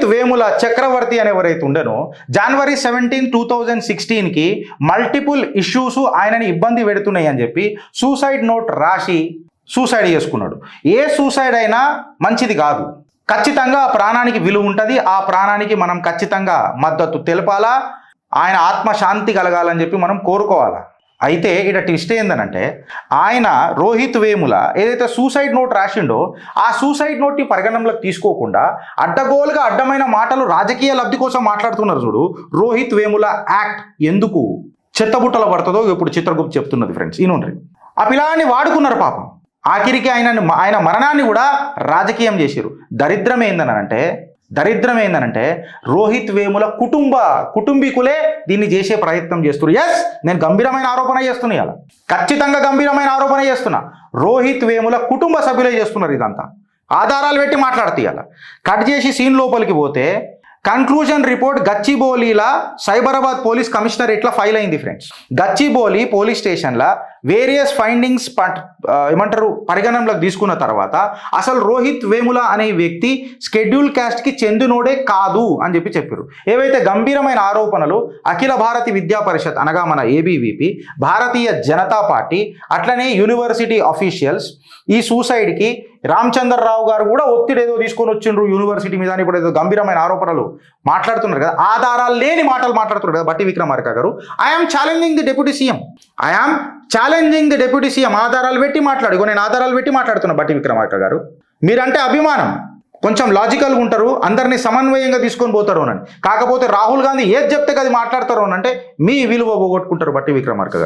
రోహిత్ వేముల చక్రవర్తి అని ఎవరైతే ఉండనో జనవరి 17, 2016కి multiple issues ఆయనని ఇబ్బంది పెడుతున్నాయి అని చెప్పి సూసైడ్ నోట్ రాసి సూసైడ్ చేసుకున్నాడు. ఏ సూసైడ్ అయినా మంచిది కాదు. ఖచ్చితంగా ఆ ప్రాణానికి విలువ ఉంటుంది. ఆ ప్రాణానికి మనం ఖచ్చితంగా మద్దతు తెలపాలా. ఆయన ఆత్మశాంతి కలగాలని చెప్పి మనం కోరుకోవాలా. అయితే ఇక్కడ ట్విస్ట్ ఏందనంటే ఆయన రోహిత్ వేముల ఏదైతే సూసైడ్ నోట్ రాసిండో ఆ సూసైడ్ నోట్ని పరిగణనలోకి తీసుకోకుండా అడ్డగోలుగా అడ్డమైన మాటలు రాజకీయ లబ్ధి కోసం మాట్లాడుతున్నారు చూడు. రోహిత్ వేముల యాక్ట్ ఎందుకు చెత్తబుట్టలో పడుతుందో ఇప్పుడు చిత్రగుప్త చెప్తున్నది ఫ్రెండ్స్. ఈనుండ్రి ఆ పిల్లాన్ని వాడుకున్నారు పాపం. ఆఖరికి ఆయన మరణాన్ని కూడా రాజకీయం చేశారు. దరిద్రం ఏందనంటే రోహిత్ వేముల కుటుంబీకులే దీన్ని చేసే ప్రయత్నం చేస్తున్నారు. ఎస్, నేను గంభీరమైన ఆరోపణ చేస్తున్నా. ఇలా ఖచ్చితంగా గంభీరమైన ఆరోపణ చేస్తున్నా. రోహిత్ వేముల కుటుంబ సభ్యులే చేస్తున్నారు ఇదంతా. ఆధారాలు పెట్టి మాట్లాడుతూ ఇలా కట్ చేసి సీన్ లోపలికి పోతే కన్క్లూజన్ రిపోర్ట్ గచ్చిబౌలిలా సైబరాబాద్ పోలీస్ కమిషనరేట్లా ఫైల్ అయింది ఫ్రెండ్స్. గచ్చిబౌలి పోలీస్ స్టేషన్లో వేరియస్ ఫైండింగ్స్ పరిగణనలోకి తీసుకున్న తర్వాత అసలు రోహిత్ వేముల అనే వ్యక్తి షెడ్యూల్ క్యాస్ట్కి చెందినోడే కాదు అని చెప్పారు. ఏవైతే గంభీరమైన ఆరోపణలు అఖిల భారత విద్యా పరిషత్ అనగా మన ఏబీవీపీ, భారతీయ జనతా పార్టీ, అట్లనే యూనివర్సిటీ అఫీషియల్స్ ఈ సూసైడ్కి రామచంద్రరావు గారు కూడా ఒత్తిడి ఏదో తీసుకొని వచ్చిండ్రు యూనివర్సిటీ మీద. ఇప్పుడు ఏదో గంభీరమైన ఆరోపణలు మాట్లాడుతున్నారు కదా, ఆధారాలు లేని మాటలు మాట్లాడుతున్నారు కదా బట్టి విక్రమార్క గారు. I am challenging the deputy CM. ఆధారాలు పెట్టి మాట్లాడు. నేను ఆధారాలు పెట్టి మాట్లాడుతున్నా బట్టి విక్రమార్క గారు. మీరంటే అభిమానం, కొంచెం లాజికల్గా ఉంటారు, అందరినీ సమన్వయంగా తీసుకొని పోతారు అనండి. కాకపోతే రాహుల్ గాంధీ ఏది చెప్తే అది మాట్లాడతారు అనంటే మీ విలువ పోగొట్టుకుంటారు బట్టి విక్రమార్క గారు.